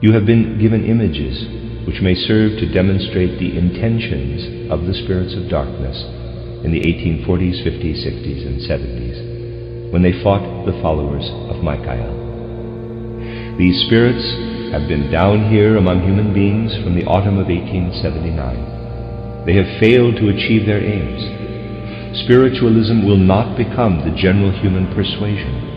You have been given images which may serve to demonstrate the intentions of the spirits of darkness in the 1840s, 50s, 60s, and 70s, when they fought the followers of Michael. These spirits have been down here among human beings from the autumn of 1879. They have failed to achieve their aims. Spiritualism will not become the general human persuasion.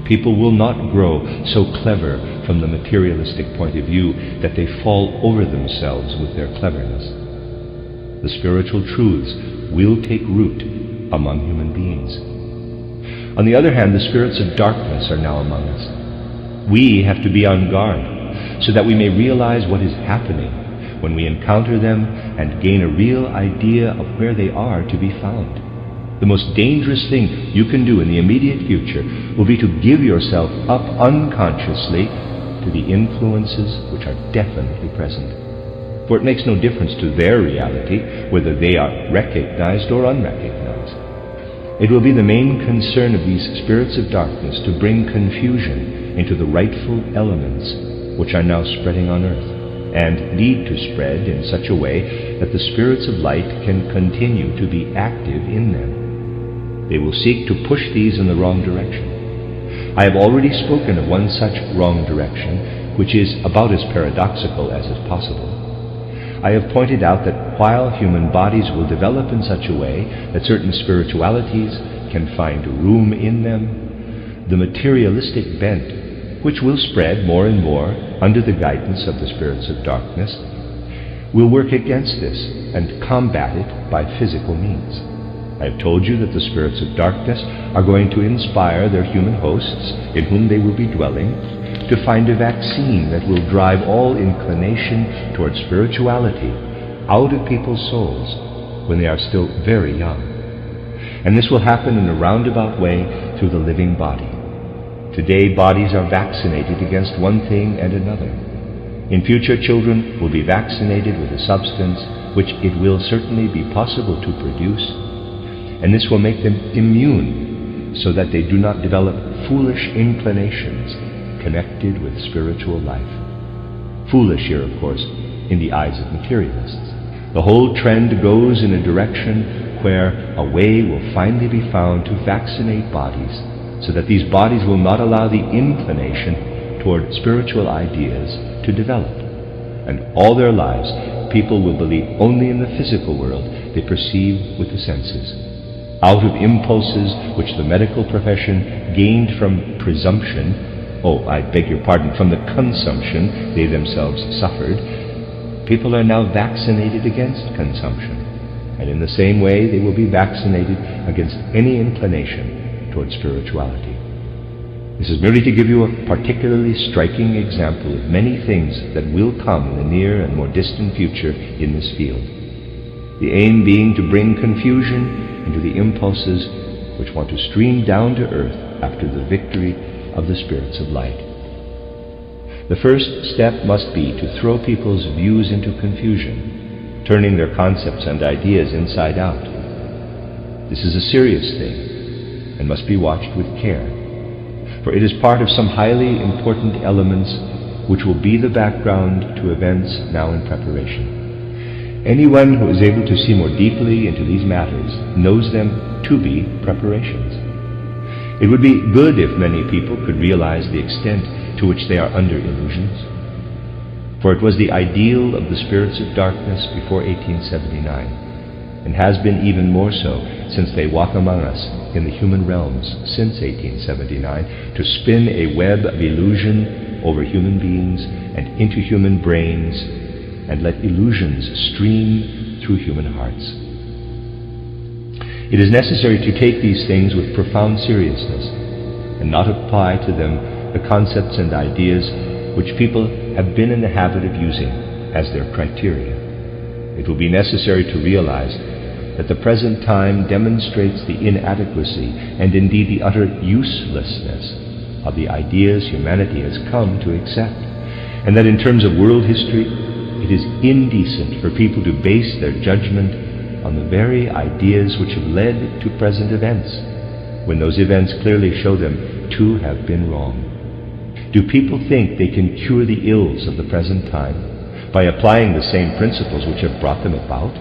People will not grow so clever from the materialistic point of view that they fall over themselves with their cleverness. The spiritual truths will take root among human beings. On the other hand, the spirits of darkness are now among us. We have to be on guard so that we may realize what is happening when we encounter them and gain a real idea of where they are to be found. The most dangerous thing you can do in the immediate future will be to give yourself up unconsciously to the influences which are definitely present. For it makes no difference to their reality whether they are recognized or unrecognized. It will be the main concern of these spirits of darkness to bring confusion into the rightful elements which are now spreading on earth, and need to spread in such a way that the spirits of light can continue to be active in them. They will seek to push these in the wrong direction. I have already spoken of one such wrong direction, which is about as paradoxical as is possible. I have pointed out that while human bodies will develop in such a way that certain spiritualities can find room in them, the materialistic bent, which will spread more and more under the guidance of the spirits of darkness, will work against this and combat it by physical means. I have told you that the spirits of darkness are going to inspire their human hosts, in whom they will be dwelling, to find a vaccine that will drive all inclination toward spirituality out of people's souls when they are still very young. And this will happen in a roundabout way through the living body. Today, bodies are vaccinated against one thing and another. In future, children will be vaccinated with a substance which it will certainly be possible to produce, and this will make them immune so that they do not develop foolish inclinations connected with spiritual life. Foolish here, of course, in the eyes of materialists. The whole trend goes in a direction where a way will finally be found to vaccinate bodies so that these bodies will not allow the inclination toward spiritual ideas to develop. And all their lives, people will believe only in the physical world they perceive with the senses. Out of impulses which the medical profession gained from presumption, from the consumption they themselves suffered, people are now vaccinated against consumption. And in the same way, they will be vaccinated against any inclination toward spirituality. This is merely to give you a particularly striking example of many things that will come in the near and more distant future in this field. The aim being to bring confusion into the impulses which want to stream down to earth after the victory of the spirits of light. The first step must be to throw people's views into confusion, turning their concepts and ideas inside out. This is a serious thing and must be watched with care, for it is part of some highly important elements which will be the background to events now in preparation. Anyone who is able to see more deeply into these matters knows them to be preparations. It would be good if many people could realize the extent to which they are under illusions. For it was the ideal of the spirits of darkness before 1879, and has been even more so since they walk among us in the human realms since 1879, to spin a web of illusion over human beings and into human brains, and let illusions stream through human hearts. It is necessary to take these things with profound seriousness and not apply to them the concepts and ideas which people have been in the habit of using as their criteria. It will be necessary to realize that the present time demonstrates the inadequacy and indeed the utter uselessness of the ideas humanity has come to accept, and that in terms of world history, it is indecent for people to base their judgment on the very ideas which have led to present events, when those events clearly show them to have been wrong. Do people think they can cure the ills of the present time by applying the same principles which have brought them about?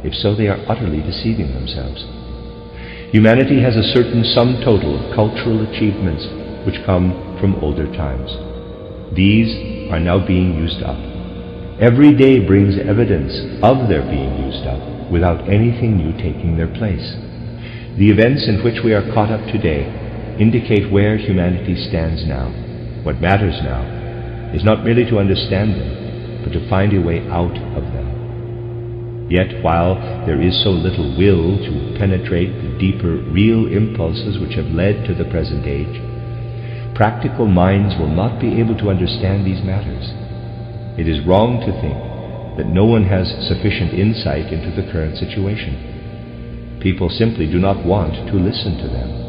If so, they are utterly deceiving themselves. Humanity has a certain sum total of cultural achievements which come from older times. These are now being used up. Every day brings evidence of their being used up without anything new taking their place. The events in which we are caught up today indicate where humanity stands now. What matters now is not merely to understand them, but to find a way out of them. Yet, while there is so little will to penetrate the deeper, real impulses which have led to the present age, practical minds will not be able to understand these matters. It is wrong to think that no one has sufficient insight into the current situation. People simply do not want to listen to them.